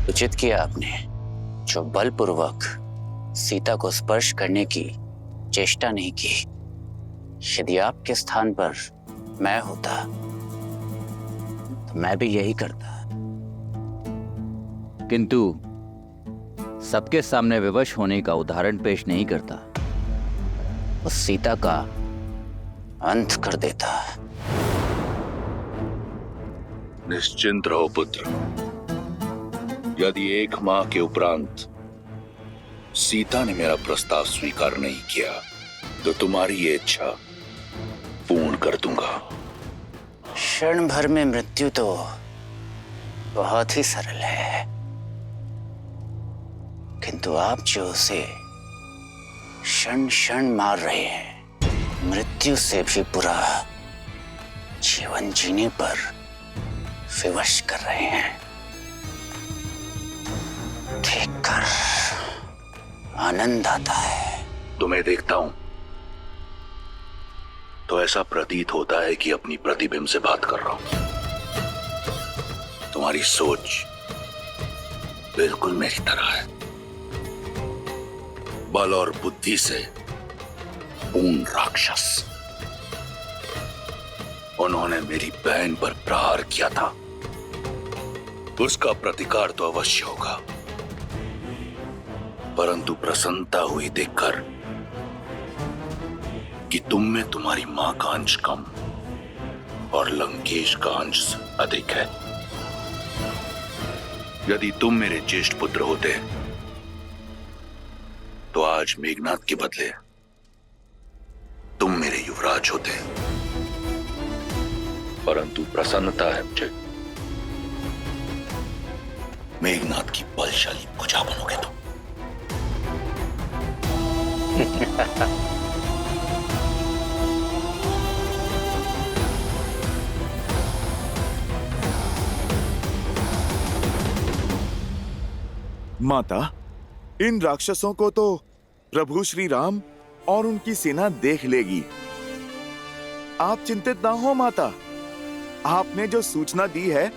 उचित किया आपने जो बलपूर्वक सीता को स्पर्श करने की चेष्टा नहीं की। यदि आपके स्थान पर मैं होता तो मैं भी यही करता, किंतु सबके सामने विवश होने का उदाहरण पेश नहीं करता, उस सीता का अंत कर देता। निश्चिंत रहो पुत्र, यदि 1 माह के उपरांत सीता ने मेरा प्रस्ताव स्वीकार नहीं किया तो तुम्हारी ये इच्छा पूर्ण कर दूंगा। क्षण भर में मृत्यु तो बहुत ही सरल है, किंतु आप जो उसे क्षण क्षण मार रहे हैं, मृत्यु से भी बुरा जीवन जीने पर विवश कर रहे हैं। देखकर आनंद आता है। तुम्हें देखता हूं तो ऐसा प्रतीत होता है कि अपनी प्रतिबिंब से बात कर रहा हूं। तुम्हारी सोच बिल्कुल मेरी तरह है, बल और बुद्धि से पूर्ण राक्षस। उन्होंने मेरी बहन पर प्रहार किया था, उसका प्रतिकार तो अवश्य होगा, परंतु प्रसन्नता हुई देखकर कि तुम में तुम्हारी मां का अंश कम और लंकेश का अंश अधिक है। यदि तुम मेरे ज्येष्ठ पुत्र होते तो आज मेघनाद के बदले तुम मेरे युवराज होते, परंतु प्रसन्नता है मुझे मेघनाद की बलशाली भुजा बनोगे तुम। माता, इन राक्षसों को तो प्रभु श्री राम और उनकी सेना देख लेगी। आप चिंतित ना हो माता, आपने जो सूचना दी है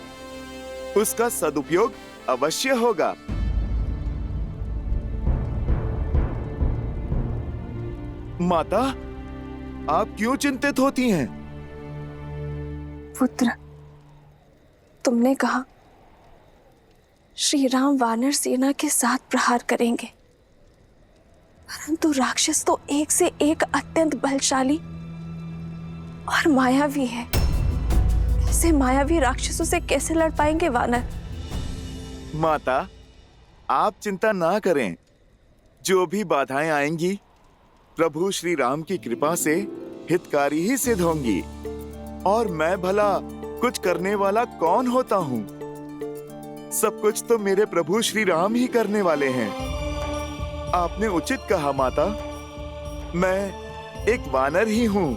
उसका सदुपयोग अवश्य होगा। माता, आप क्यों चिंतित होती हैं? पुत्र, तुमने कहा श्री राम वानर सेना के साथ प्रहार करेंगे, परंतु राक्षस तो एक से एक अत्यंत बलशाली और मायावी है। ऐसे मायावी राक्षसों से कैसे लड़ पाएंगे वानर? माता, आप चिंता ना करें, जो भी बाधाएं आएंगी प्रभु श्री राम की कृपा से हितकारी ही सिद्ध होंगी। और मैं भला कुछ करने वाला कौन होता हूँ? सब कुछ तो मेरे प्रभु श्री राम ही करने वाले हैं। आपने उचित कहा माता, मैं एक वानर ही हूँ,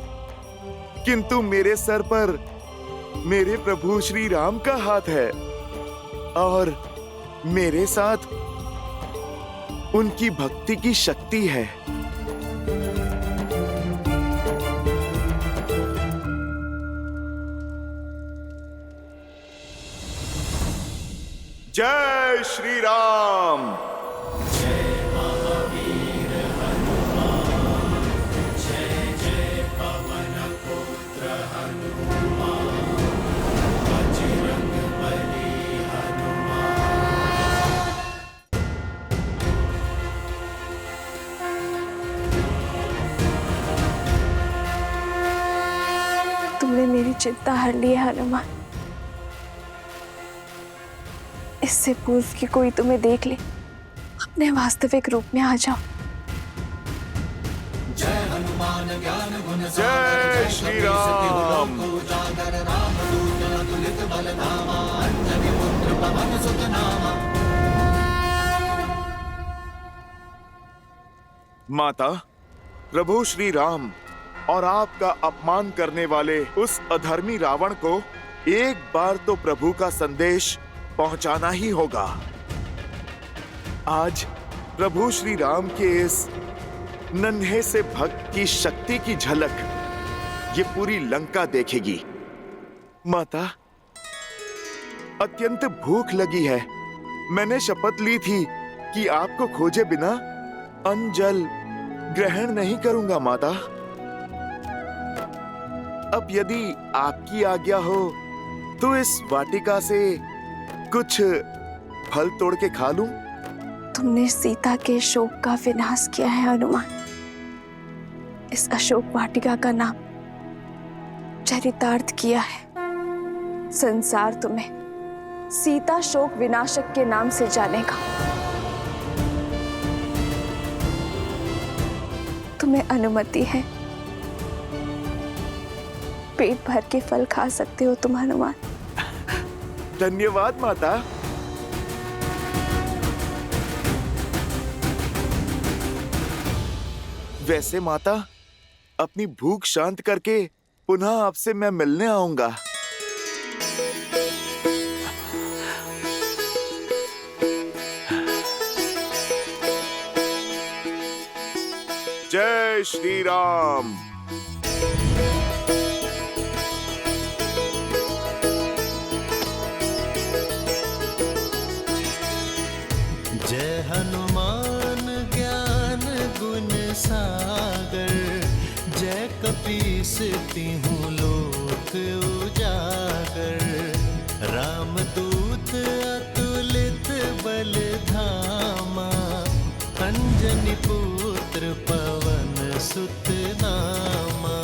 किंतु मेरे सर पर मेरे प्रभु श्री राम का हाथ है और मेरे साथ उनकी भक्ति की शक्ति है। जय श्री राम। जय महावीर हनुमान, जय जय पवन पुत्र हनुमान, बजरंग बली हनुमान। तुमने मेरी चिंता हर ली है हनुमान। इससे पूर्व कि कोई तुम्हें देख ले, अपने वास्तविक रूप में आ जाओ। जय हनुमान ज्ञान गुण जय श्री राम। उजागर रामदूत अतुलित बल धामा, अंजनी पुत्र पवन सुत नामा। माता, प्रभु श्री राम और आपका अपमान करने वाले उस अधर्मी रावण को एक बार तो प्रभु का संदेश पहुंचाना ही होगा। आज प्रभु श्री राम के इस नन्हे से भक्त की शक्ति की झलक ये पूरी लंका देखेगी। माता, अत्यंत भूख लगी है, मैंने शपथ ली थी कि आपको खोजे बिना अन्न जल ग्रहण नहीं करूंगा माता। अब यदि आपकी आज्ञा हो तो इस वाटिका से कुछ फल तोड़ के खा लूं? तुमने सीता के शोक का विनाश किया है हनुमान। इस अशोक वाटिका का नाम चरितार्थ किया है। संसार तुम्हें सीता शोक विनाशक के नाम से जानेगा। तुम्हें अनुमति है, पेट भर के फल खा सकते हो तुम हनुमान। धन्यवाद माता। वैसे माता, अपनी भूख शांत करके पुनः आपसे मैं मिलने आऊंगा। जय श्री राम। जय हनुमान ज्ञान गुण सागर, जय कपीस तिहुँ लोक उजागर। रामदूत अतुलित बल धामा, अंजनी पुत्र पवन सुत नामा।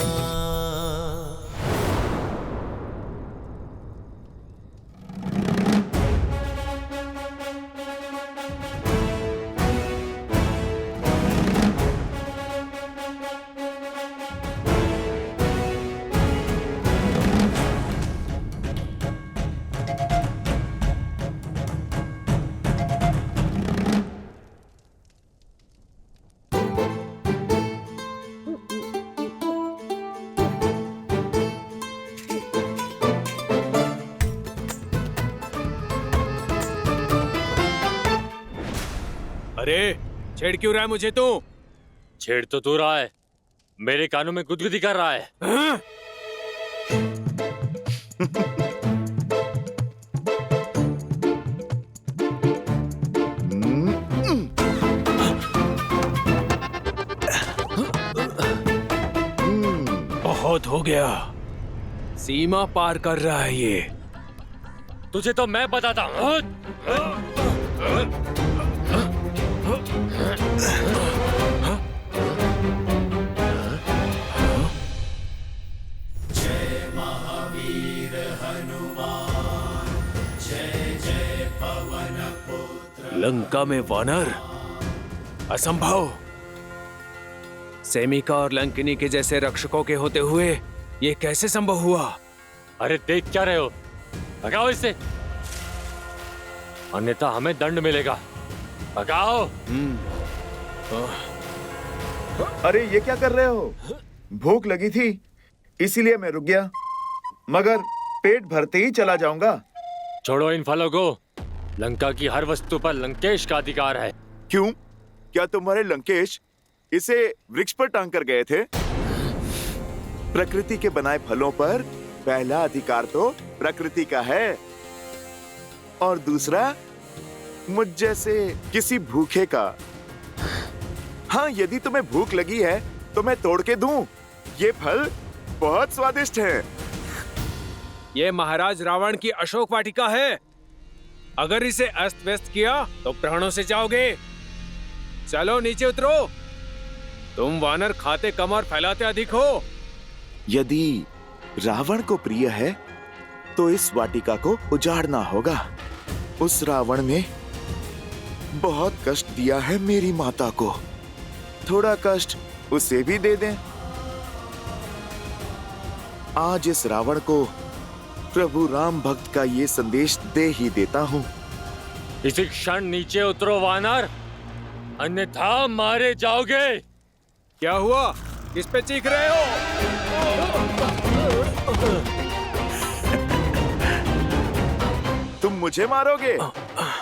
अरे छेड़ क्यों रहा है मुझे तू? छेड़ तो तू रहा है, मेरे कानों में गुदगुदी कर रहा है। हाँ? बहुत हो गया, सीमा पार कर रहा है ये। तुझे तो मैं बताता हूँ। लंका में वानर? असंभव। सेमिका और लंकिनी के जैसे रक्षकों के होते हुए ये कैसे संभव हुआ? अरे देख क्या रहे हो, भगाओ इसे, अन्यथा हमें दंड मिलेगा। भगाओ। अरे ये क्या कर रहे हो? भूख लगी थी इसीलिए मैं रुक गया, मगर पेट भरते ही चला जाऊंगा। छोड़ो इन फलों को, लंका की हर वस्तु पर लंकेश का अधिकार है। क्यों? क्या तुम्हारे लंकेश इसे वृक्ष पर टांग कर गए थे? प्रकृति के बनाए फलों पर पहला अधिकार तो प्रकृति का है और दूसरा मुझ जैसे किसी भूखे का। हाँ, यदि तुम्हें भूख लगी है तो मैं तोड़ के दूं। ये फल बहुत स्वादिष्ट हैं। ये महाराज रावण की अशोक वाटिका है। अगर इसे अस्त व्यस्त किया तो प्राणों से जाओगे। चलो नीचे उतरो। तुम वानर खाते कम और फैलाते अधिक हो। यदि रावण को प्रिय है तो इस वाटिका को उजाड़ना होगा। उस रावण ने बहुत कष्ट दिया है मेरी माता को, थोड़ा कष्ट उसे भी दे दें। आज इस रावण को प्रभु राम भक्त का ये संदेश दे ही देता हूँ। इसी क्षण नीचे उतरो वानर, अन्यथा मारे जाओगे। क्या हुआ? किस पे चीख रहे हो? तुम मुझे मारोगे?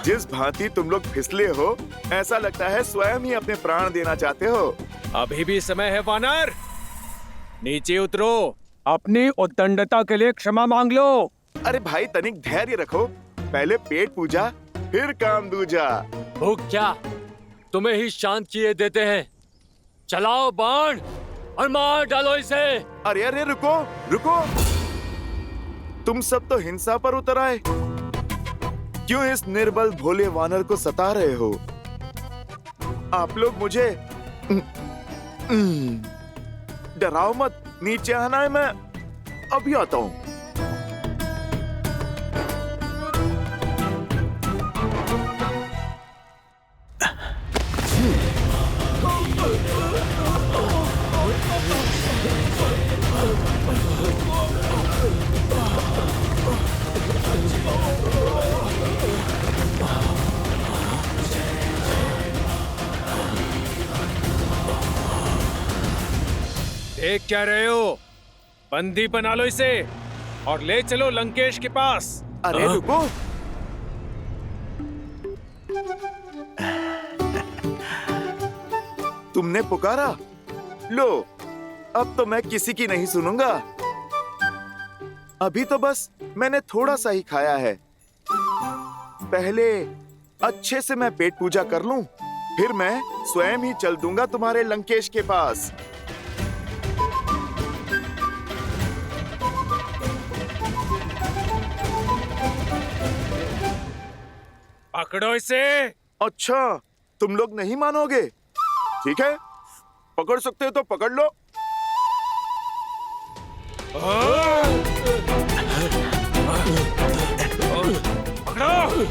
जिस भांति तुम लोग फिसले हो, ऐसा लगता है स्वयं ही अपने प्राण देना चाहते हो। अभी भी समय है वानर, नीचे उतरो। अपनी उद्दंडता के लिए क्षमा मांग लो। अरे भाई, तनिक धैर्य रखो। पहले पेट पूजा, फिर काम दूजा। भूख क्या तुम्हें ही शांत किए देते हैं। चलाओ बाण और मार डालो इसे। अरे अरे रुको रुको, तुम सब तो हिंसा पर उतर आए। क्यों इस निर्बल भोले वानर को सता रहे हो? आप लोग मुझे डराओ मत, नीचे आना है, मैं अभी आता हूं। देख क्या रहे हो? बंदी बना लो इसे और ले चलो लंकेश के पास। अरे रुको, तुमने पुकारा, लो अब तो मैं किसी की नहीं सुनूंगा। अभी तो बस मैंने थोड़ा सा ही खाया है। पहले अच्छे से मैं पेट पूजा कर लूं, फिर मैं स्वयं ही चल दूंगा तुम्हारे लंकेश के पास। पकड़ो इसे। अच्छा, तुम लोग नहीं मानोगे? ठीक है, पकड़ सकते हो तो पकड़ लो। पकड़ो।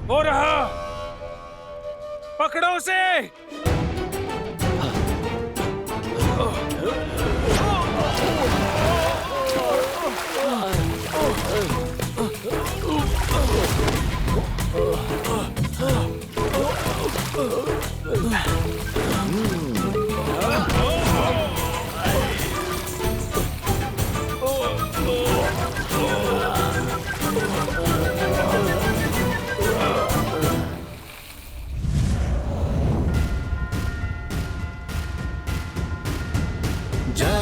हो रहा, पकड़ो उसे।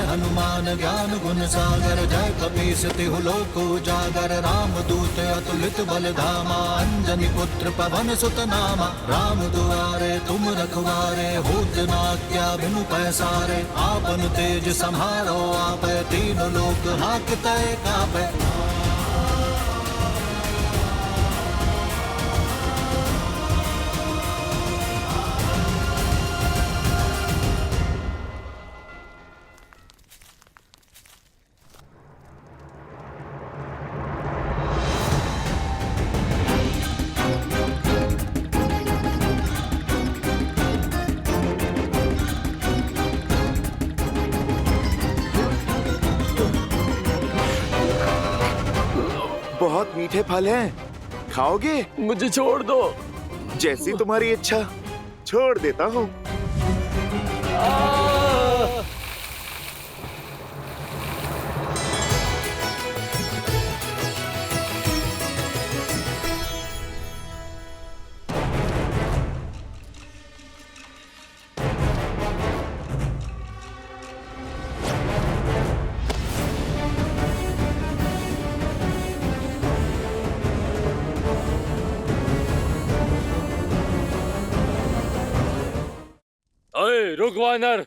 हनुमान ज्ञान गुण सागर, जय कपीस तिहु लोक उजागर, राम दूत अतुलित बल धामा, अंजनी पुत्र पवन सुत नामा। राम दुआरे तुम रखवारे, होत न आज्ञा बिनु पैसारे, आपन तेज सम्हारो आपै, तीनों लोक हांकते कापै। बहुत मीठे फल हैं, खाओगे? मुझे छोड़ दो। जैसी तुम्हारी इच्छा, छोड़ देता हूँ। अरे रुक वानर।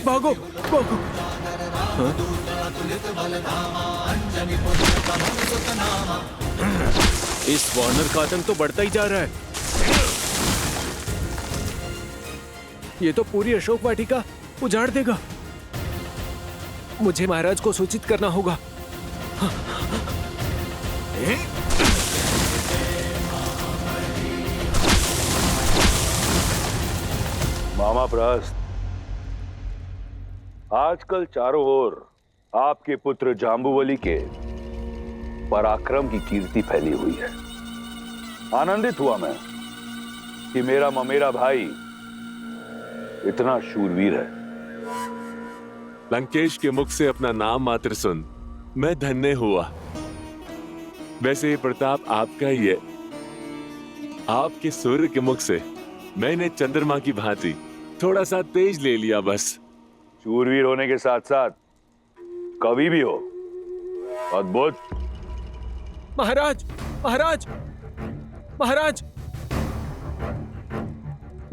भागो। इस वानर का आतंक तो बढ़ता ही जा रहा है। ये तो पूरी अशोक वाटिका उजाड़ देगा। मुझे महाराज को सूचित करना होगा। मामा प्रहस्त, आजकल चारों ओर आपके पुत्र जाम्बुवली के पराक्रम की कीर्ति फैली हुई है। आनंदित हुआ मैं कि मेरा ममेरा भाई इतना शूरवीर है। लंकेश के मुख से अपना नाम मात्र सुन मैं धन्य हुआ। वैसे ये प्रताप आपका ही है। आपके सूर्य के मुख से मैंने चंद्रमा की भांति थोड़ा सा तेज ले लिया बस। शूरवीर होने के साथ साथ कवि भी हो। अद्भुत। महाराज, महाराज, महाराज,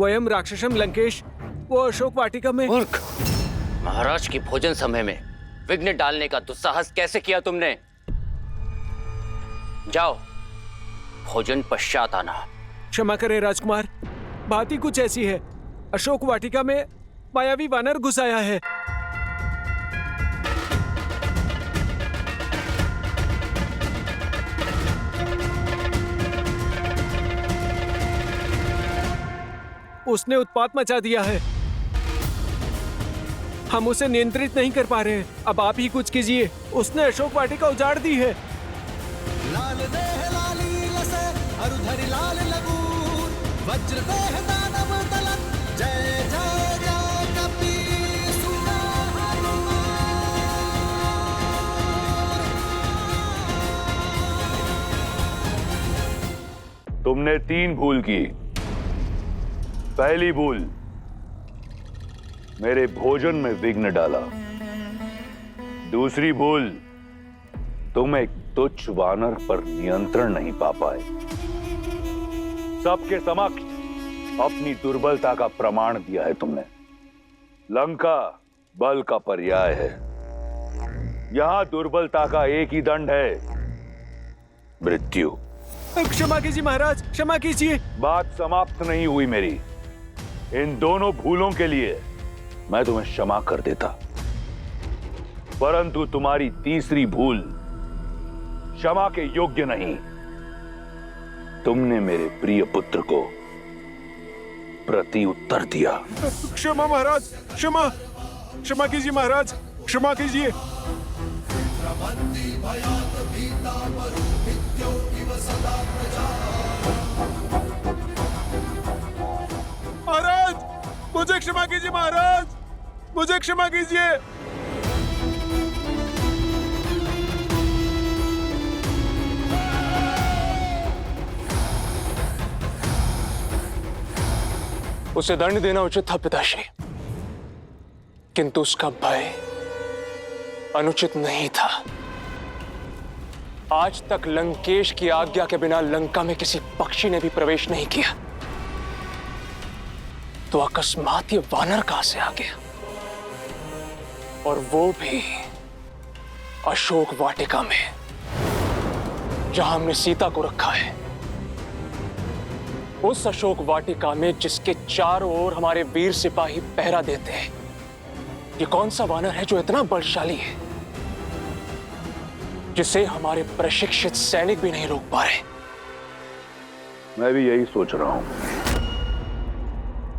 वयम राक्षसम लंकेश वो अशोक वाटिका में। मूर्ख! महाराज की भोजन समय में विघ्न डालने का दुस्साहस कैसे किया तुमने? जाओ, भोजन पश्चात आना। क्षमा करें राजकुमार, बात ही कुछ ऐसी है। अशोक वाटिका में मायावी वानर घुस आया है। उसने उत्पात मचा दिया है। हम उसे नियंत्रित नहीं कर पा रहे हैं। अब आप ही कुछ कीजिए। उसने अशोक वाटिका उजाड़ दी है। लाल देह लाली लसे अरुधरि लाल लगूर वज्र देह दानव दलन जय जय जय कपीसुर। तुमने 3 भूल की। पहली भूल, मेरे भोजन में विघ्न डाला। दूसरी भूल, तुम एक तुच्छ वानर पर नियंत्रण नहीं पा पाए। सबके समक्ष अपनी दुर्बलता का प्रमाण दिया है तुमने। लंका बल का पर्याय है। यहां दुर्बलता का एक ही दंड है, मृत्यु। क्षमा कीजिए महाराज, क्षमा कीजिए। बात समाप्त नहीं हुई मेरी। इन दोनों भूलों के लिए मैं तुम्हें क्षमा कर देता, परंतु तुम्हारी तीसरी भूल क्षमा के योग्य नहीं। तुमने मेरे प्रिय पुत्र को प्रति उत्तर दिया। क्षमा महाराज, क्षमा, क्षमा कीजिए महाराज, क्षमा कीजिए। महाराज, मुझे क्षमा कीजिए महाराज, मुझे क्षमा कीजिए। उसे दंड देना उचित था पिताश्री, किंतु उसका भय अनुचित नहीं था। आज तक लंकेश की आज्ञा के बिना लंका में किसी पक्षी ने भी प्रवेश नहीं किया, तो अकस्मात ये वानर कहां से आ गया, और वो भी अशोक वाटिका में, जहां हमने सीता को रखा है। उस अशोक वाटिका में जिसके चारों ओर हमारे वीर सिपाही पहरा देते हैं। ये कौन सा वानर है जो इतना बलशाली है, जिसे हमारे प्रशिक्षित सैनिक भी नहीं रोक पा रहे? मैं भी यही सोच रहा हूं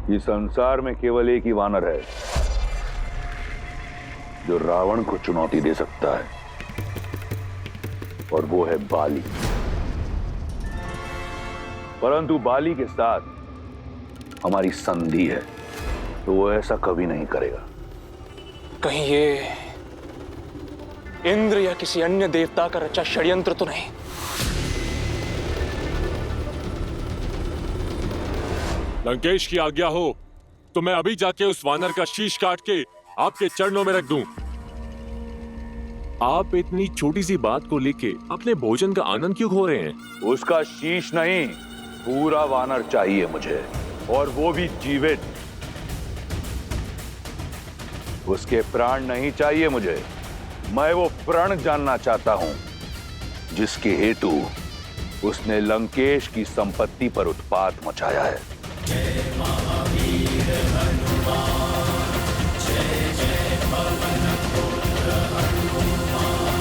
कि संसार में केवल एक ही वानर है जो रावण को चुनौती दे सकता है, और वो है बाली। परंतु बाली के साथ हमारी संधि है, तो वो ऐसा कभी नहीं करेगा। कहीं ये इंद्र या किसी अन्य देवता का रचा षड्यंत्र तो नहीं? लंकेश की आज्ञा हो तो मैं अभी जाके उस वानर का शीश काट के आपके चरणों में रख दूं। आप इतनी छोटी सी बात को लेके अपने भोजन का आनंद क्यों खो रहे हैं? उसका शीश नहीं, पूरा वानर चाहिए मुझे, और वो भी जीवित। उसके प्राण नहीं चाहिए मुझे। मैं वो प्रण जानना चाहता हूं जिसके हेतु उसने लंकेश की संपत्ति पर उत्पात मचाया है। जय महावीर हनुमान, जय जय पवन पुत्र हनुमान।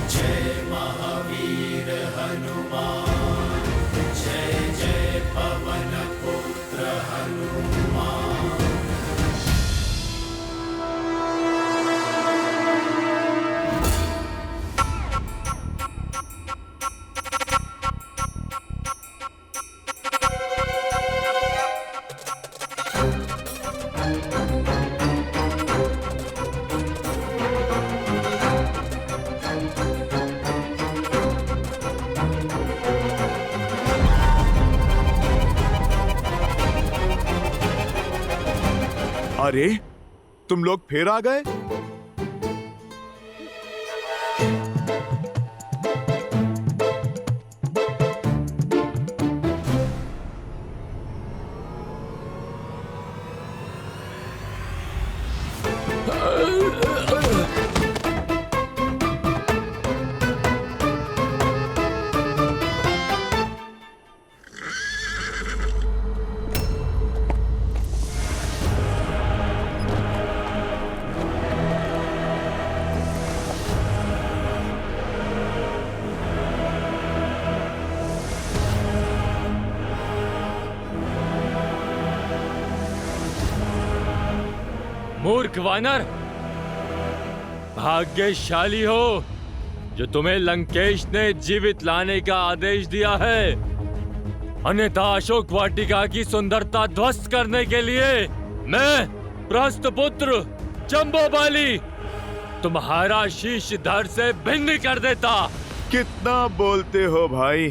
जय महावीर हनुमान, जय जय पवन पुत्र हनुमान। अरे, तुम लोग फिर आ गए? मूर्ख वानर, भाग्यशाली हो जो तुम्हें लंकेश ने जीवित लाने का आदेश दिया है, अन्यथा अशोक वाटिका की सुंदरता ध्वस्त करने के लिए मैं प्रहस्तपुत्र जम्बोबाली तुम्हारा शीश धड़ से भिन्न कर देता। कितना बोलते हो भाई?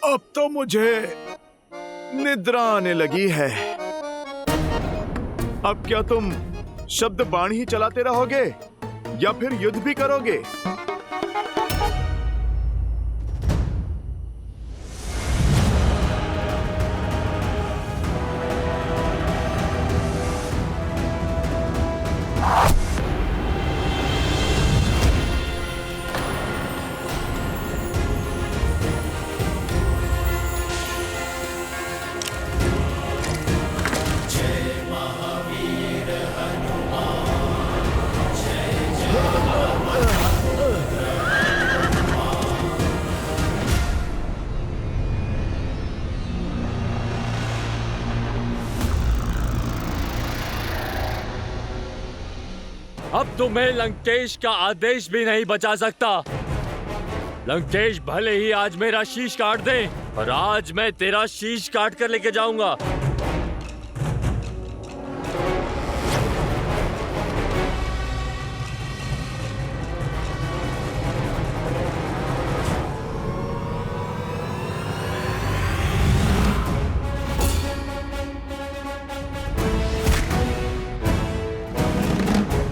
अब तो मुझे निद्रा आने लगी है। अब क्या तुम शब्द बाण ही चलाते रहोगे या फिर युद्ध भी करोगे? अब तुम्हें लंकेश का आदेश भी नहीं बचा सकता। लंकेश भले ही आज मेरा शीश काट दे, पर आज मैं तेरा शीश काट कर लेके जाऊंगा।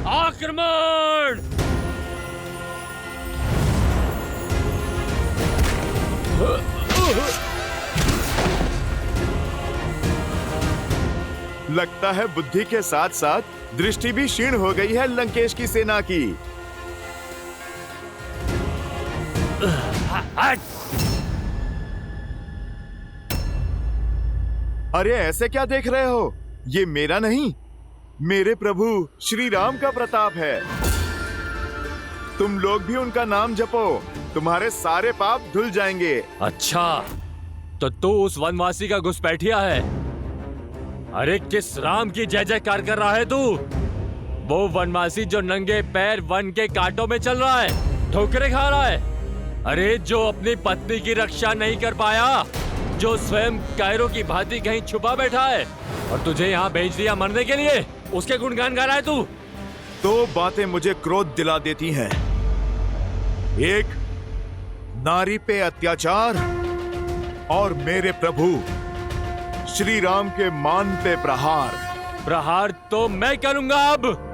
आक्रमण! लगता है बुद्धि के साथ साथ दृष्टि भी क्षीण हो गई है लंकेश की सेना की। अरे ऐसे क्या देख रहे हो? ये मेरा नहीं, मेरे प्रभु श्री राम का प्रताप है। तुम लोग भी उनका नाम जपो, तुम्हारे सारे पाप धुल जाएंगे। अच्छा, तो तू उस वनवासी का घुसपैठिया है? अरे किस राम की जय जयकार कर रहा है तू? वो वनवासी जो नंगे पैर वन के कांटों में चल रहा है, ठोकरें खा रहा है। अरे जो अपनी पत्नी की रक्षा नहीं कर पाया, जो स्वयं कायरों की भांति कहीं छुपा बैठा है और तुझे यहाँ भेज दिया मरने के लिए, उसके गुणगान गा रहा है तू। दो बातें मुझे क्रोध दिला देती हैं। एक, नारी पे अत्याचार, और मेरे प्रभु श्री राम के मान पे प्रहार। प्रहार तो मैं करूंगा अब।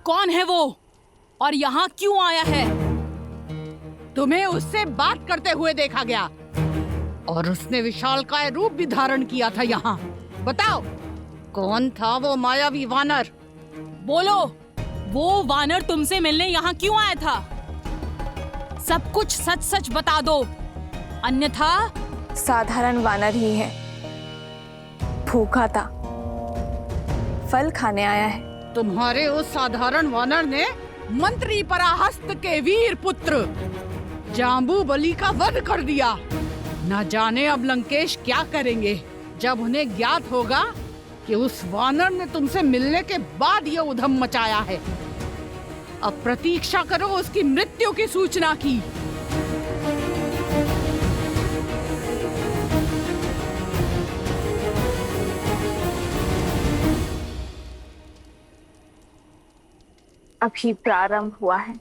कौन है वो और यहाँ क्यों आया है? तुम्हें उससे बात करते हुए देखा गया और उसने विशालकाय रूप भी धारण किया था यहाँ। बताओ कौन था वो मायावी वानर? बोलो, वो वानर तुमसे मिलने यहाँ क्यों आया था? सब कुछ सच सच बता दो, अन्यथा। साधारण वानर ही है, भूखा था, फल खाने आया है। तुम्हारे उस साधारण वानर ने मंत्री पराहस्त के वीर पुत्र जाम्बूबली का वध कर दिया। न जाने अब लंकेश क्या करेंगे जब उन्हें ज्ञात होगा कि उस वानर ने तुमसे मिलने के बाद ये उधम मचाया है। अब प्रतीक्षा करो उसकी मृत्यु की सूचना की। अभी प्रारंभ हुआ है।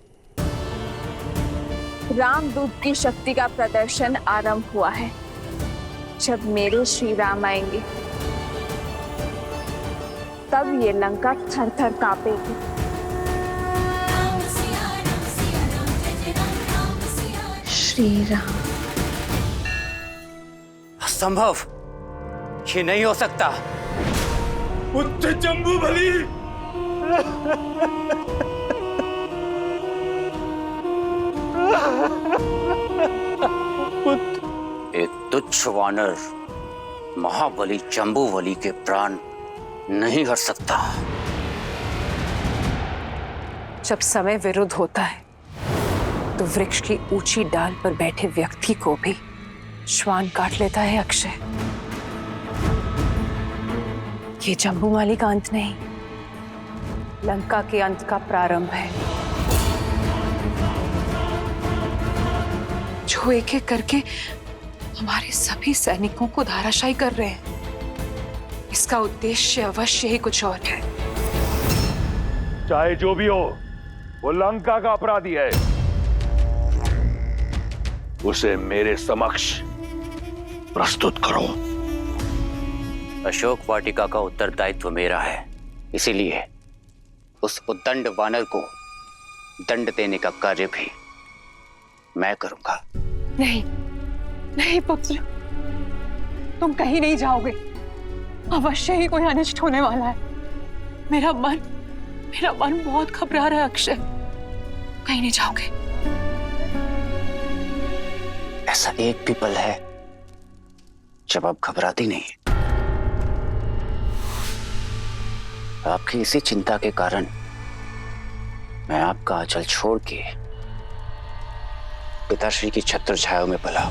रामदूत की शक्ति का प्रदर्शन आरंभ हुआ है। जब मेरे श्री राम आएंगे तब ये लंका थर थर कांपेगी। श्री राम। असंभव, ये नहीं हो सकता। पुत्र जम्बूबली, एक तुच्छ वानर महाबली जम्बूबली के प्राण नहीं हर सकता। जब समय विरुद्ध होता है तो वृक्ष की ऊंची डाल पर बैठे व्यक्ति को भी श्वान काट लेता है अक्षय। ये जम्बूमाली का अंत नहीं, लंका के अंत का प्रारंभ है, जो एक एक करके हमारे सभी सैनिकों को धाराशायी कर रहे हैं। इसका उद्देश्य अवश्य ही कुछ और है। चाहे जो भी हो, वो लंका का अपराधी है। उसे मेरे समक्ष प्रस्तुत करो। अशोक वाटिका का उत्तरदायित्व मेरा है, इसीलिए उस उद्दंड वानर को दंड देने का कार्य भी मैं करूंगा। नहीं नहीं पुत्र, तुम कहीं नहीं जाओगे। अवश्य ही कोई अनिष्ट होने वाला है। मेरा मन बहुत घबरा रहा है अक्षय। कहीं नहीं जाओगे। ऐसा एक भी पल है जब आप घबराती नहीं। आपकी इसी चिंता के कारण मैं आपका आंचल छोड़ के पिताश्री की छत्र छाया में पला।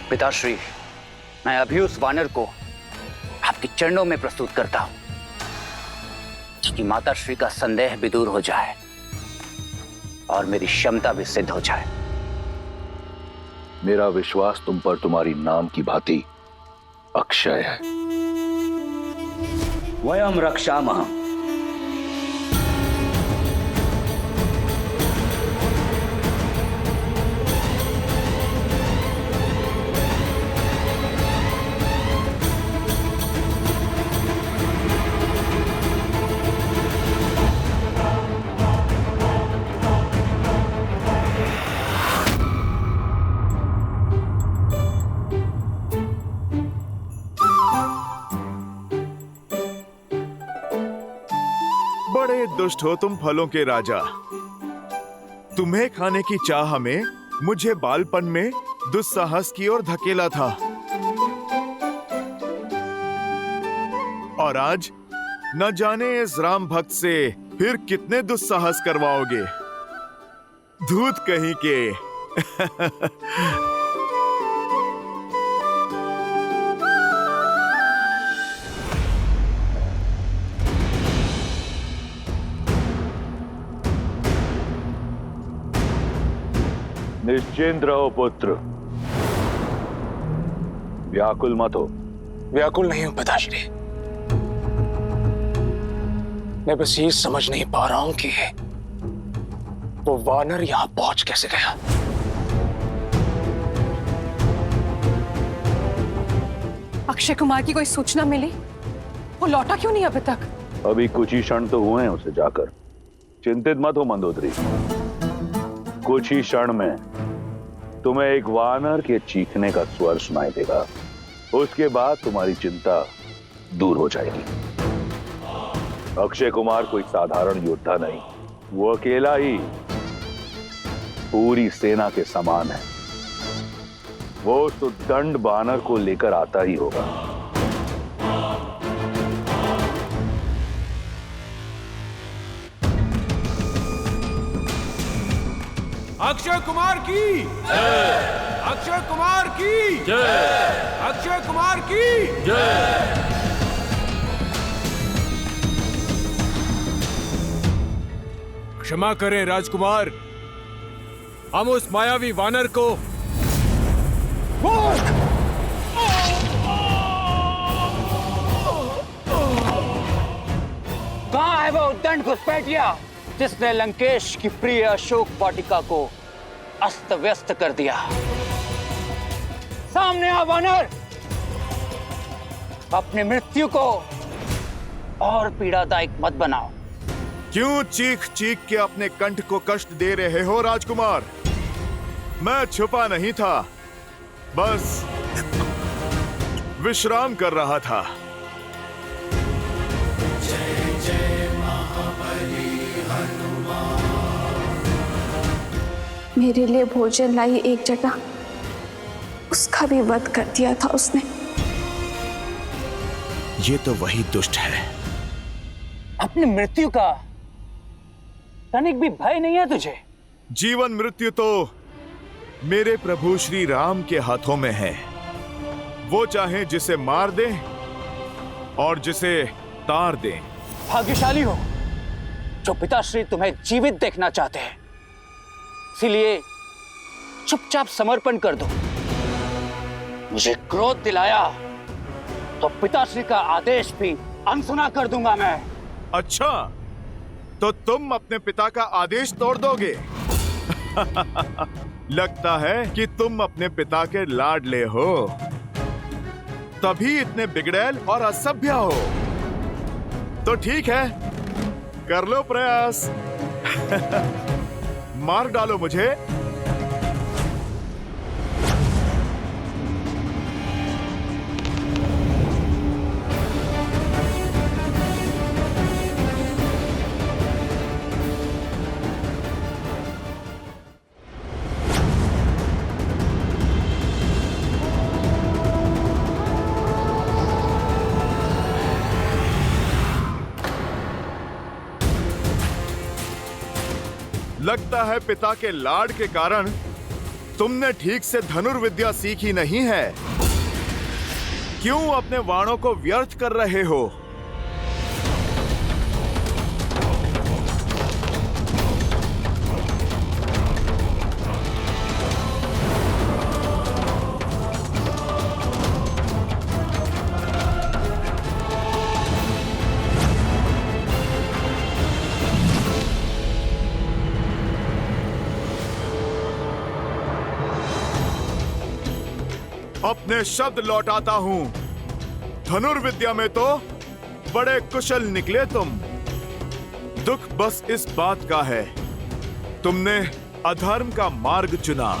पिताश्री, मैं अभी उस वानर को आपके चरणों में प्रस्तुत करता हूं, कि माताश्री का संदेह भी दूर हो जाए और मेरी क्षमता भी सिद्ध हो जाए। मेरा विश्वास तुम पर तुम्हारी नाम की भांति अक्षय है। वयम रक्षामः। दुष्ट हो तुम फलों के राजा। तुम्हें खाने की चाह में मुझे बालपन में दुस्साहस की ओर धकेला था, और आज न जाने इस राम भक्त से फिर कितने दुस्साहस करवाओगे। धूत कहीं के। निश्चिंत रहो पुत्र, व्याकुल मत हो। व्याकुल नहीं हूं पिताश्री, मैं बस ये समझ नहीं पा रहा हूं कि वो वानर यहां पहुंच कैसे गया। अक्षय कुमार की कोई सूचना मिली? वो लौटा क्यों नहीं अभी तक? अभी कुछ ही क्षण तो हुए हैं उसे जाकर। चिंतित मत हो मंदोदरी, कुछ ही क्षण में तुम्हें एक वानर के चीखने का स्वर सुनाई देगा। उसके बाद तुम्हारी चिंता दूर हो जाएगी। अक्षय कुमार कोई साधारण योद्धा नहीं, वो अकेला ही पूरी सेना के समान है। वो तो दंड बानर को लेकर आता ही होगा। अक्षय कुमार की जय! अक्षय कुमार की जय! अक्षय कुमार की जय! क्षमा करें राजकुमार, हम उस मायावी वानर को कहाँ है वो उद्दंड घुसपैठिया जिसने लंकेश की प्रिय अशोक वाटिका को अस्त व्यस्त कर दिया? सामने आ वानर, अपनी मृत्यु को और पीड़ादायक मत बनाओ। क्यों चीख चीख के अपने कंठ को कष्ट दे रहे हो राजकुमार? मैं छुपा नहीं था, बस विश्राम कर रहा था। मेरे लिए भोजन लाई एक जटा, उसका भी वध कर दिया था उसने। ये तो वही दुष्ट है। अपनी मृत्यु का तनिक भी भय नहीं है तुझे? जीवन मृत्यु तो मेरे प्रभु श्री राम के हाथों में है। वो चाहे जिसे मार दें और जिसे तार दें। भाग्यशाली हो जो पिताश्री तुम्हें जीवित देखना चाहते हैं, इसीलिए चुपचाप समर्पण कर दो। मुझे क्रोध दिलाया तो पिताश्री का आदेश भी अनसुना कर दूंगा मैं। अच्छा, तो तुम अपने पिता का आदेश तोड़ दोगे? लगता है कि तुम अपने पिता के लाडले हो, तभी इतने बिगड़ैल और असभ्य हो। तो ठीक है, कर लो प्रयास। मार डालो मुझे। लगता है पिता के लाड के कारण तुमने ठीक से धनुर्विद्या सीखी नहीं है। क्यों अपने बाणों को व्यर्थ कर रहे हो? अपने शब्द लौटाता हूं। धनुर्विद्या में तो बड़े कुशल निकले तुम। दुख बस इस बात का है, तुमने अधर्म का मार्ग चुना,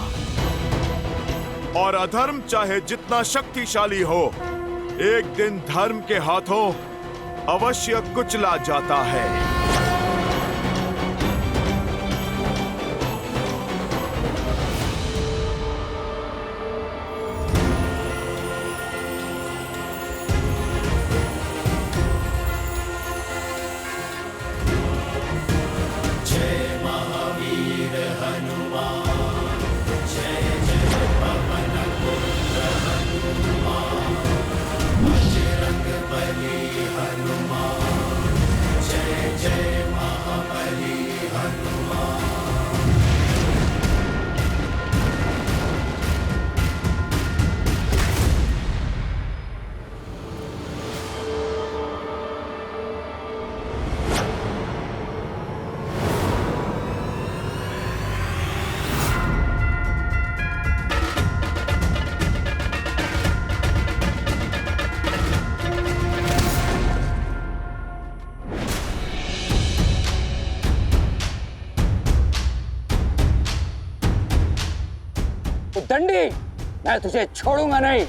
और अधर्म चाहे जितना शक्तिशाली हो, एक दिन धर्म के हाथों अवश्य कुचला जाता है। चंडी, मैं तुझे छोड़ूंगा नहीं।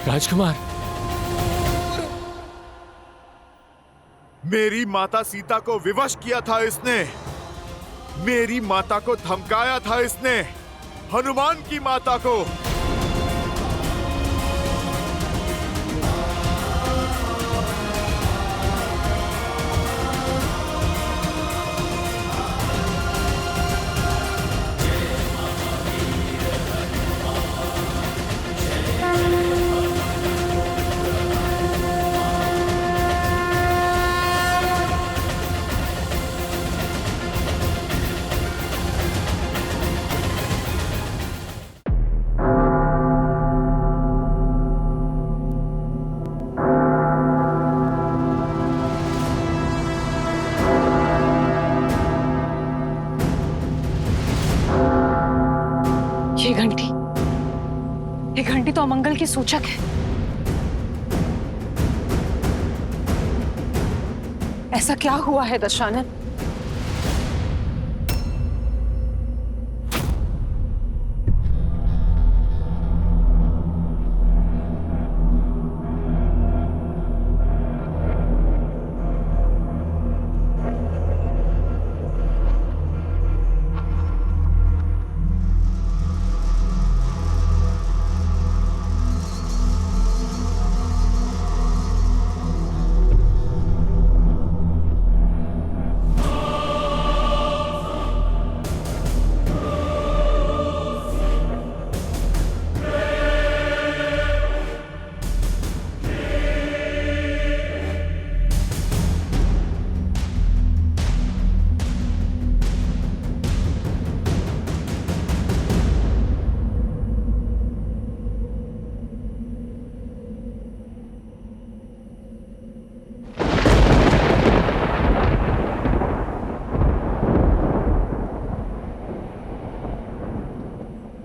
राजकुमार, मेरी माता सीता को विवश किया था इसने, मेरी माता को धमकाया था इसने, हनुमान की माता को। ये घंटी तो अमंगल की सूचक है। ऐसा क्या हुआ है दशानन?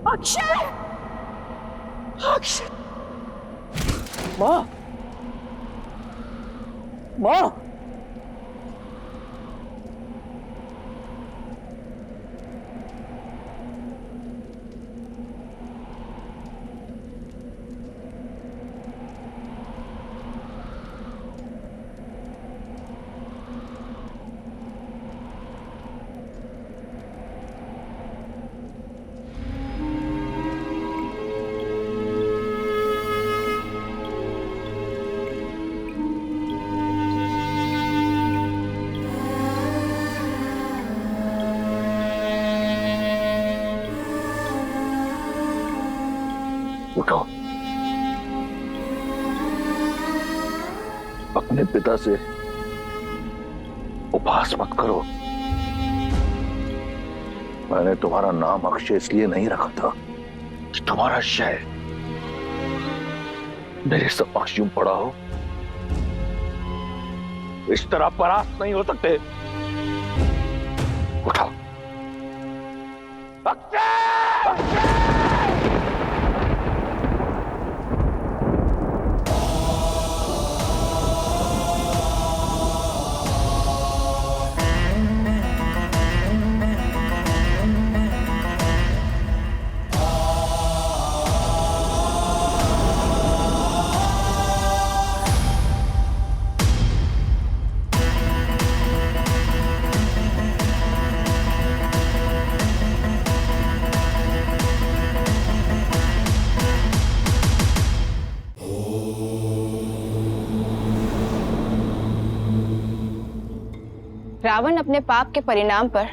अक्षय! अक्षय! माँ! माँ! उठो, अपने पिता से उपहास मत करो। मैंने तुम्हारा नाम अक्षय इसलिए नहीं रखा था कि तुम्हारा शय मेरे समक्ष यूं पड़ा हो। इस तरह परास्त नहीं हो सकते। उठो। अक्षय! रावण अपने पाप के परिणाम पर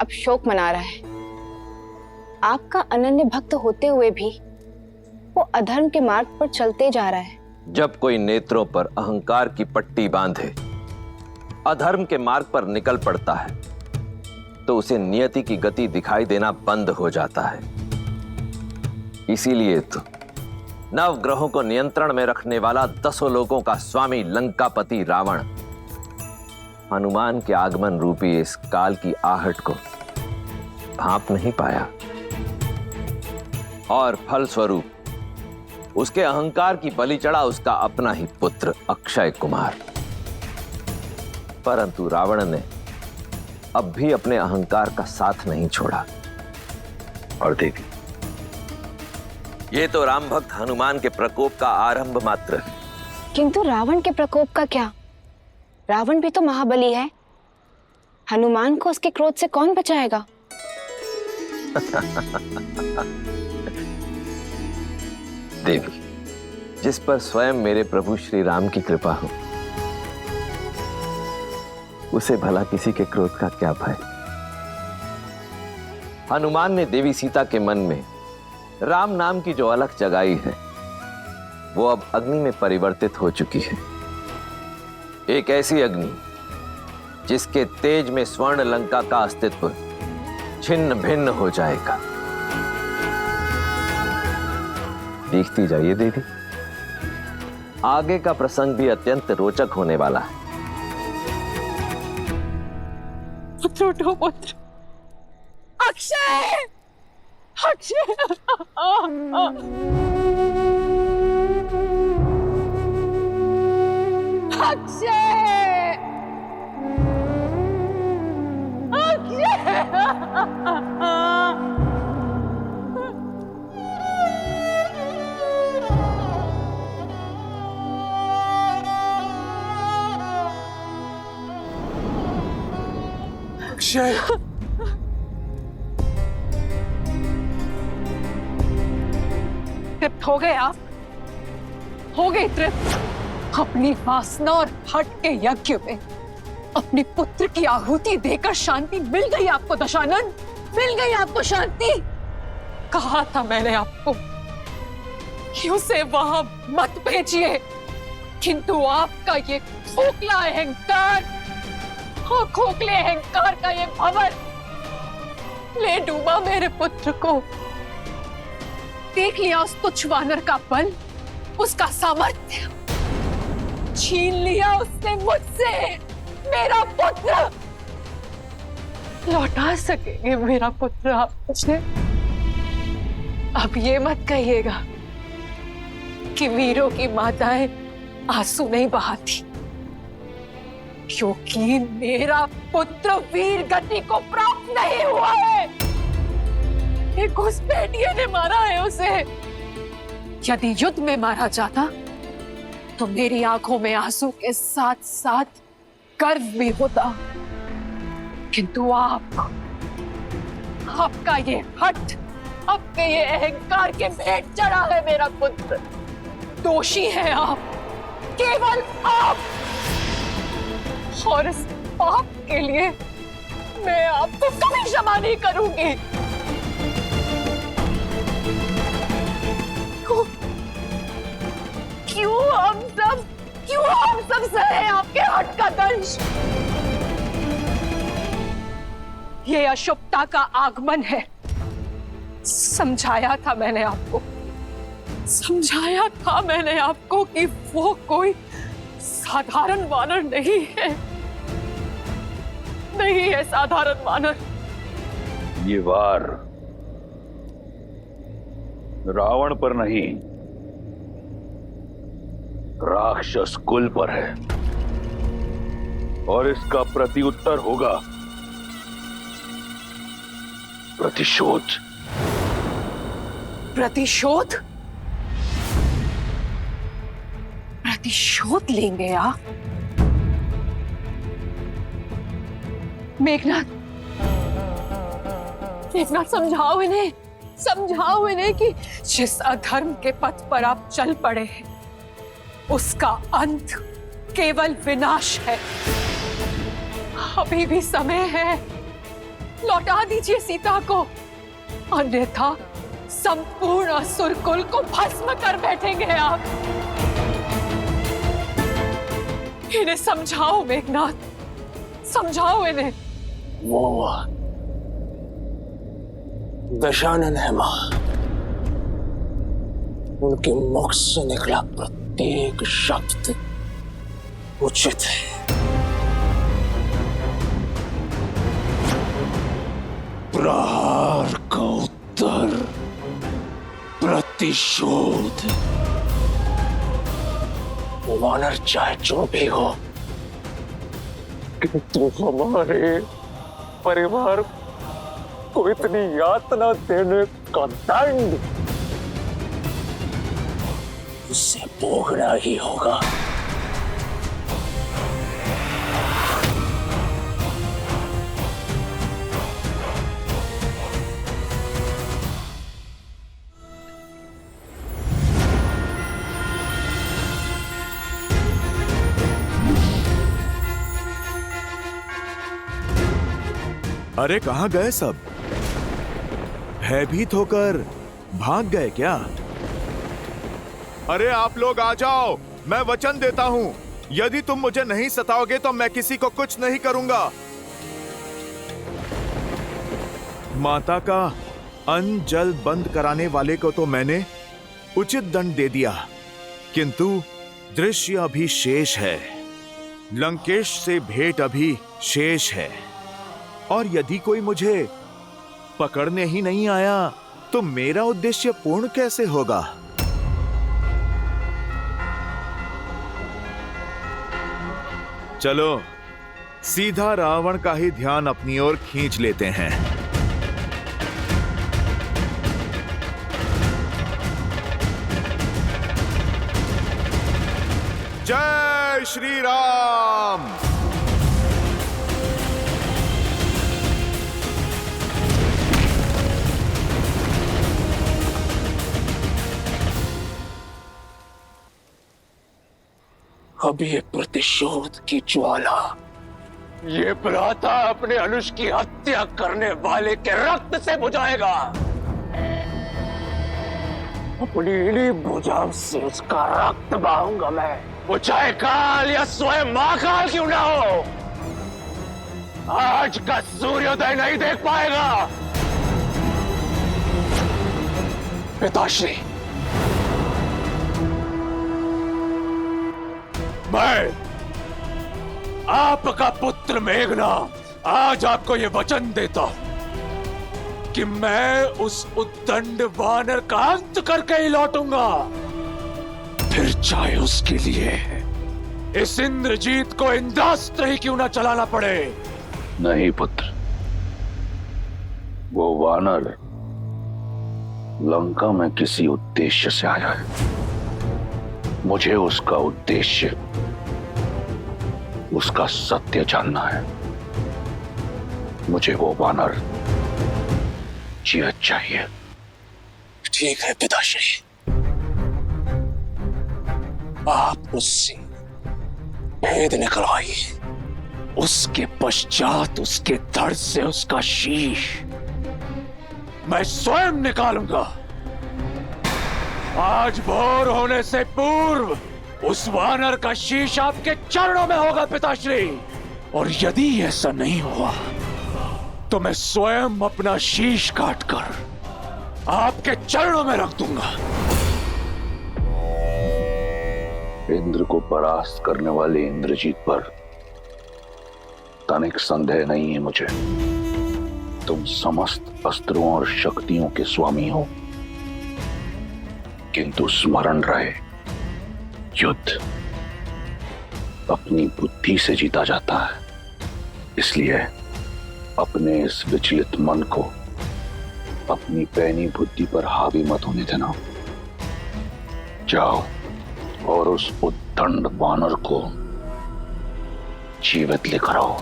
अब शोक मना रहा है। आपका अनन्य भक्त होते हुए भी वो अधर्म के मार्ग पर चलते जा रहा है। जब कोई नेत्रों पर अहंकार की पट्टी बांधे अधर्म के मार्ग पर निकल पड़ता है तो उसे नियति की गति दिखाई देना बंद हो जाता है। इसीलिए तो नवग्रहों को नियंत्रण में रखने वाला 10 लोगों का स्वामी लंकापति रावण हनुमान के आगमन रूपी इस काल की आहट को भांप नहीं पाया और फलस्वरूप उसके अहंकार की बलि चढ़ा उसका अपना ही पुत्र अक्षय कुमार। परंतु रावण ने अब भी अपने अहंकार का साथ नहीं छोड़ा। और देखिए, ये तो राम भक्त हनुमान के प्रकोप का आरंभ मात्र है। किंतु रावण के प्रकोप का क्या? रावण भी तो महाबली है। हनुमान को उसके क्रोध से कौन बचाएगा? देवी, जिस पर स्वयं मेरे प्रभु श्री राम की कृपा हो उसे भला किसी के क्रोध का क्या भय। हनुमान ने देवी सीता के मन में राम नाम की जो अलख जगाई है वो अब अग्नि में परिवर्तित हो चुकी है। एक ऐसी अग्नि जिसके तेज में स्वर्ण लंका का अस्तित्व छिन्न भिन्न हो जाएगा। देखती जाइए देवी, आगे का प्रसंग भी अत्यंत रोचक होने वाला है। पुत्र उठो पुत्र। अक्षय, अक्षय, अक्षय, तृप्त हो गए आप? हो गए तृप्त? अपनी वासना और हट के यज्ञ में अपने पुत्र की आहुति देकर शांति मिल गई आपको दशानन? मिल गई आपको शांति? कहा था मैंने आपको कि उसे वहां मत भेजिए, किंतु आपका ये खोखला अहंकार, खोखले अहंकार का ये भंवर ले डूबा मेरे पुत्र को। देख लिया उस तुच्छ वानर का बल, उसका सामर्थ्य। छीन लिया उसने मुझसे मेरा पुत्र। लौटा सकेंगे मेरा पुत्र आप मुझे? अब ये मत कहिएगा कि वीरों की माताएं आंसू नहीं बहाती, क्योंकि मेरा पुत्र वीर गति को प्राप्त नहीं हुआ है। एक घुसपैठिए ने मारा है उसे। यदि युद्ध में मारा जाता तो मेरी आंखों में आंसू के साथ साथ गर्व भी होता, किंतु आपका ये हठ, आपके ये अहंकार के भेंट चढ़ा है मेरा पुत्र। दोषी है आप, केवल आप। और इस पाप के लिए मैं आपको कभी क्षमा नहीं करूंगी। क्यों हम सब सहे आपके हट का दंश? ये अशुभता का आगमन है। समझाया था मैंने आपको कि वो कोई साधारण वानर नहीं है साधारण वानर। ये वार रावण पर नहीं, राक्षस कुल पर है, और इसका प्रत्युत्तर होगा प्रतिशोध। प्रतिशोध? प्रतिशोध लेंगे आप? मेघनाथ, समझाओ इन्हें कि जिस अधर्म के पथ पर आप चल पड़े हैं उसका अंत केवल विनाश है। अभी भी समय है, लौटा दीजिए सीता को, अन्यथा संपूर्ण असुर कुल को भस्म कर बैठेंगे आप। इन्हें समझाओ मेघनाथ, समझाओ इन्हें। वो दशानन है मां, उनके मुख से निकला प्रत्येक शब्द उचित है। प्रहार का उत्तर प्रतिशोध। वानर चाहे जो भी हो, किंतु हमारे परिवार को इतनी यातना देने का दंड उसे भोगना ही होगा। अरे कहाँ गए सब? भयभीत होकर भाग गए क्या? अरे आप लोग आ जाओ, मैं वचन देता हूँ, यदि तुम मुझे नहीं सताओगे तो मैं किसी को कुछ नहीं करूंगा। माता का अन्न जल बंद कराने वाले को तो मैंने उचित दंड दे दिया, किंतु दृश्य अभी शेष है। लंकेश से भेंट अभी शेष है, और यदि कोई मुझे पकड़ने ही नहीं आया तो मेरा उद्देश्य पूर्ण कैसे होगा? चलो सीधा रावण का ही ध्यान अपनी ओर खींच लेते हैं। जय श्री राम। अब ये प्रतिशोध की ज्वाला, ये भ्राता अपने अनुज की हत्या करने वाले के रक्त से बुझाएगा। अपनी इन्हीं भुजाओं से उसका रक्त बहाऊंगा मैं, वो चाहे काल या स्वयं महाकाल क्यों ना हो। आज का सूर्योदय नहीं देख पाएगा। पिताश्री, मैं आपका पुत्र मेघनाथ आज आपको यह वचन देता हूं कि मैं उस उद्दंड वानर का अंत करके ही लौटूंगा, फिर चाहे उसके लिए इस इंद्रजीत को इंद्रास्त्र ही क्यों ना चलाना पड़े। नहीं पुत्र, वो वानर लंका में किसी उद्देश्य से आया है। मुझे उसका उद्देश्य, उसका सत्य जानना है। मुझे वो वानर जीवित चाहिए। ठीक है पिताश्री, आप उससे भेद निकलवाइए, उसके पश्चात उसके धड़ से उसका शीश मैं स्वयं निकालूंगा। आज भोर होने से पूर्व उस वानर का शीश आपके चरणों में होगा पिताश्री, और यदि ऐसा नहीं हुआ तो मैं स्वयं अपना शीश काटकर आपके चरणों में रख दूंगा। इंद्र को परास्त करने वाले इंद्रजीत पर तनिक संदेह नहीं है मुझे। तुम समस्त अस्त्रों और शक्तियों के स्वामी हो, किंतु स्मरण रहे, युद्ध अपनी बुद्धि से जीता जाता है। इसलिए अपने इस विचलित मन को अपनी पैनी बुद्धि पर हावी मत होने देना। जाओ और उस उद्दंड वानर को जीवित लेकर आओ।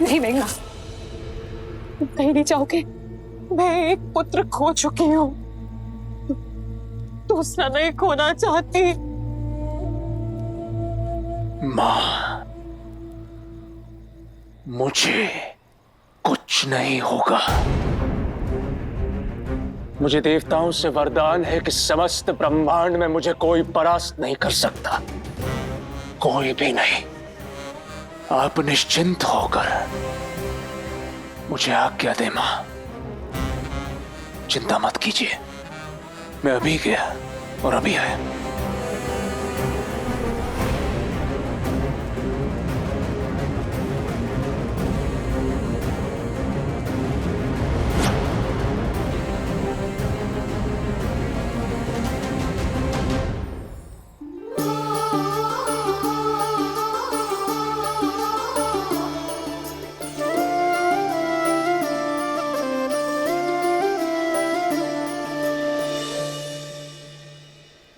नहीं मेघना, तुम कहीं नहीं जाओगे, मैं एक पुत्र खो चुकी हूँ, दूसरा नहीं खोना चाहती। मां, मुझे कुछ नहीं होगा। मुझे देवताओं से वरदान है कि समस्त ब्रह्मांड में मुझे कोई परास्त नहीं कर सकता, कोई भी नहीं। आप निश्चिंत होकर मुझे आज्ञा दे मां, चिंता मत कीजिए। मैं अभी गया और अभी आया।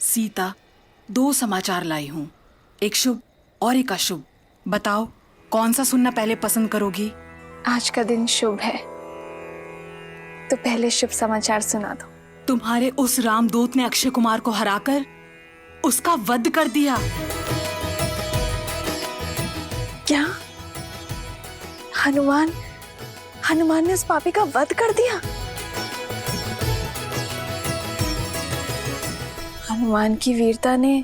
सीता, दो समाचार लाई हूँ, एक शुभ और एक अशुभ। बताओ कौन सा सुनना पहले पसंद करोगी? आज का दिन शुभ है, तो पहले शुभ समाचार सुना दो। तुम्हारे उस रामदूत ने अक्षय कुमार को हराकर उसका वध कर दिया। क्या? हनुमान ने उस पापी का वध कर दिया? हनुमान की वीरता ने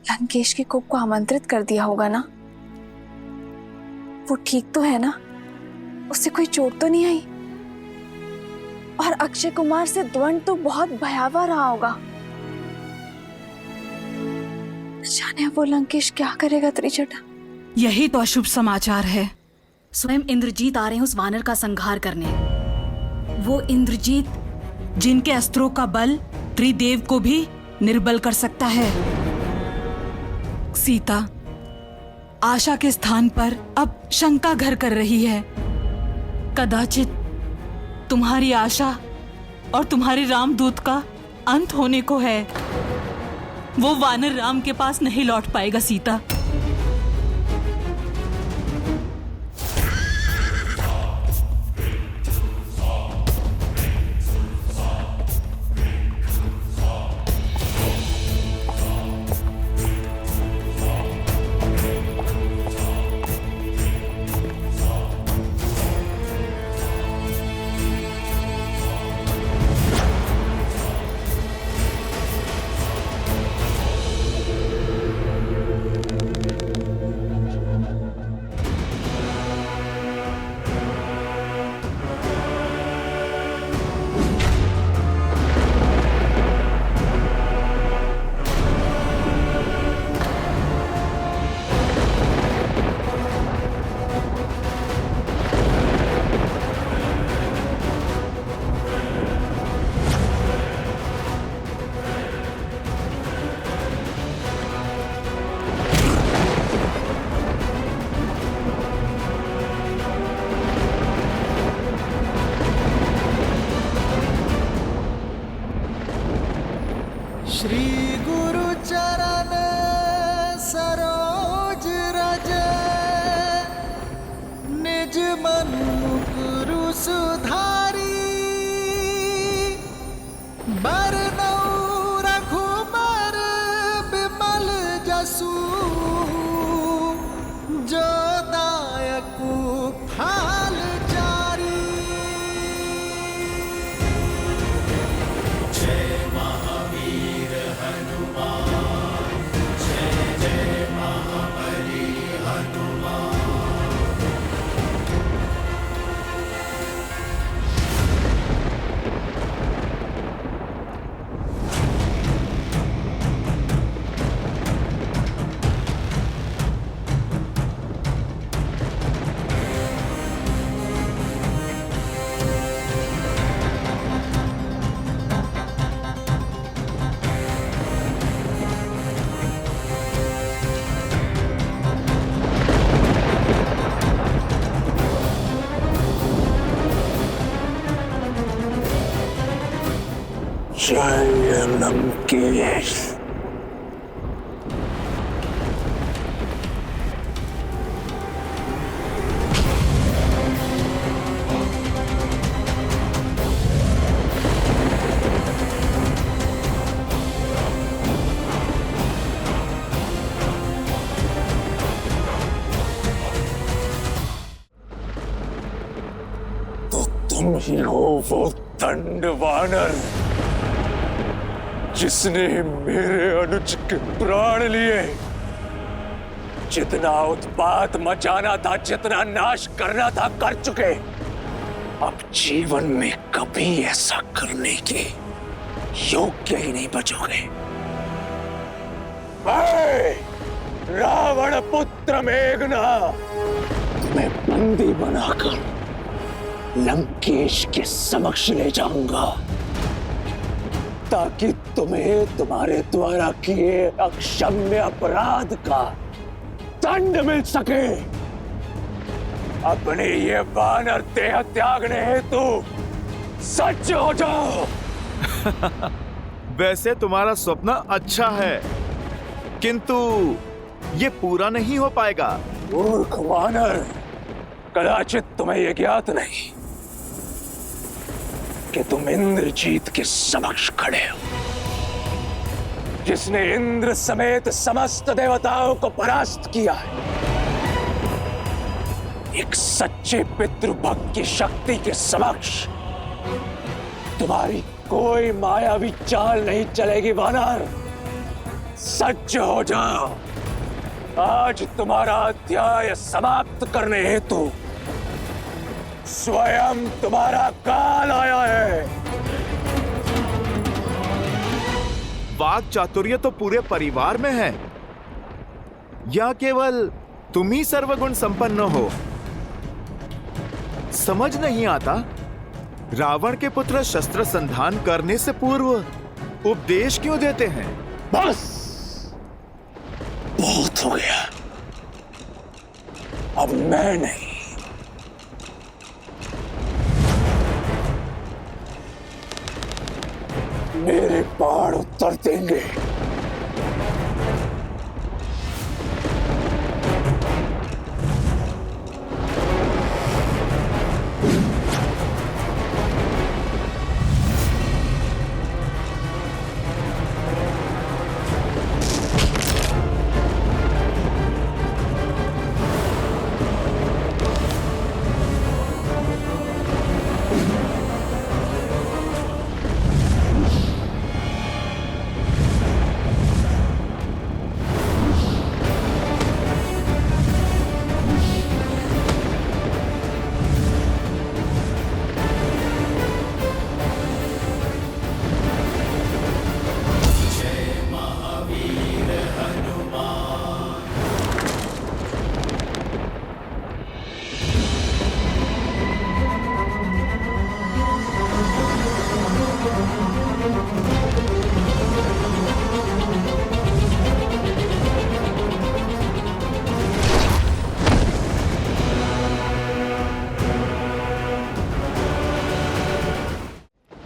लंकेश के कोप को आमंत्रित कर दिया होगा ना? वो ठीक तो है ना? उससे कोई चोट तो नहीं आई? और अक्षय कुमार से द्वंद तो बहुत भयावह रहा होगा। जाने अब वो लंकेश क्या करेगा त्रिजटा? यही तो अशुभ समाचार है। स्वयं इंद्रजीत आ रहे हैं उस वानर का संहार करने। वो इंद्रजीत जिनके अस्त्रों का बल त्रिदेव को भी निर्बल कर सकता है। सीता, आशा के स्थान पर अब शंका घर कर रही है। कदाचित तुम्हारी आशा और तुम्हारे रामदूत का अंत होने को है। वो वानर राम के पास नहीं लौट पाएगा सीता। श्री गुरु चरण सरोज रज, निज मन मुकुरु सुधारी। बरनउँ रघुबर बिमल जसु, जो दायकु फल चारी। जय महावीर हनुमान, जय जय महाबली हनुमान। जय लंकेश। ही हो वो दंड वानर जिसने मेरे अनुज के प्राण लिए। जितना उत्पात मचाना था, जितना नाश करना था, कर चुके। अब जीवन में कभी ऐसा करने के योग्य ही नहीं बचोगे। रावण पुत्र मेघना, तुम्हें बंदी बनाकर लंकेश के समक्ष ले जाऊंगा ताकि तुम्हें तुम्हारे द्वारा किए अक्षम्य अपराध का दंड मिल सके। अपने ये वानर देह त्यागने हेतु सज्ज हो जाओ। वैसे तुम्हारा स्वप्न अच्छा है, किंतु ये पूरा नहीं हो पाएगा। मूर्ख वानर, कदाचित तुम्हें यह ज्ञात नहीं कि तुम इंद्रजीत के समक्ष खड़े हो, जिसने इंद्र समेत समस्त देवताओं को परास्त किया है। एक सच्चे पितृभक्त की शक्ति के समक्ष तुम्हारी कोई मायावी चाल नहीं चलेगी वानर। सज्ज हो जाओ, आज तुम्हारा अध्याय समाप्त करने हेतु स्वयं तुम्हारा काल आया है। वाक चातुर्य तो पूरे परिवार में है, या केवल तुम ही सर्वगुण संपन्न हो? समझ नहीं आता, रावण के पुत्र शस्त्र संधान करने से पूर्व उपदेश क्यों देते हैं? बस बहुत हो गया, अब मैं नहीं, मेरे बाण उत्तर देंगे।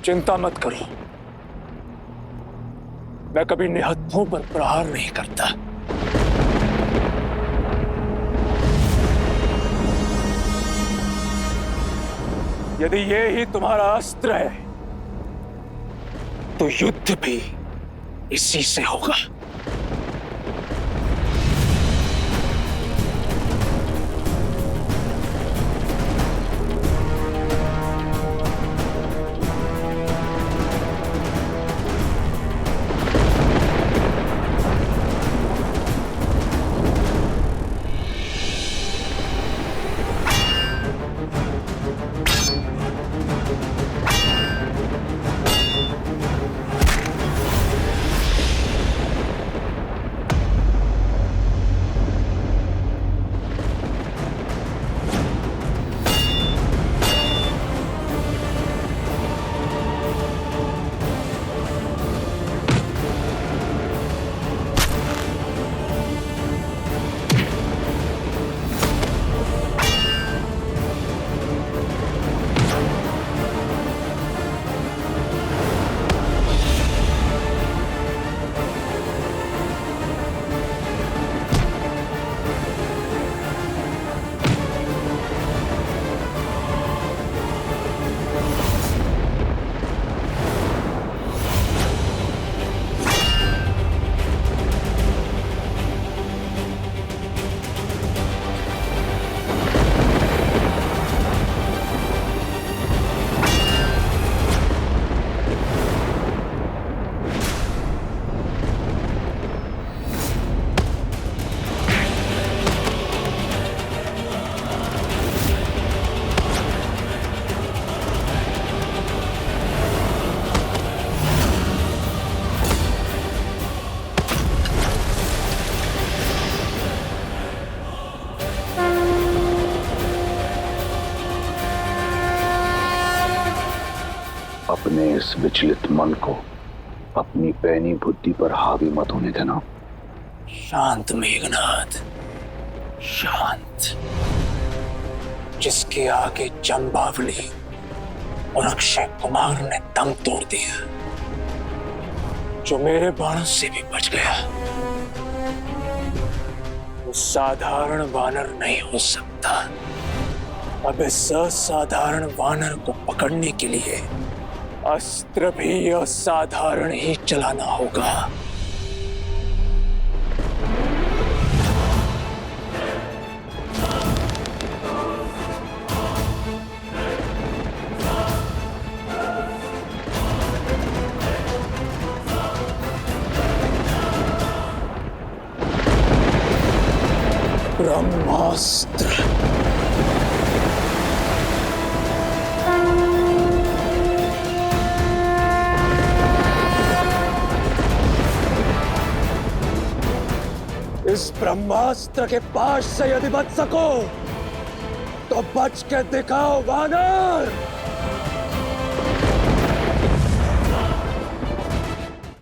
चिंता मत करो, मैं कभी निहत्थों पर प्रहार नहीं करता। यदि ये ही तुम्हारा अस्त्र है तो युद्ध भी इसी से होगा। इस विचलित मन को अपनी पैनी बुद्धि पर हावी मत होने देना। शांत मेघनाथ, शांत। जिसके आगे जंबावली और अक्षय कुमार ने दम तोड़ दिया, जो मेरे बाणों से भी बच गया, वो साधारण वानर नहीं हो सकता। अब इस असाधारण वानर को पकड़ने के लिए अस्त्र भी असाधारण ही चलाना होगा। ब्रह्मास्त्र। इस ब्रह्मास्त्र के पास से यदि बच सको तो बच के दिखाओ वानर।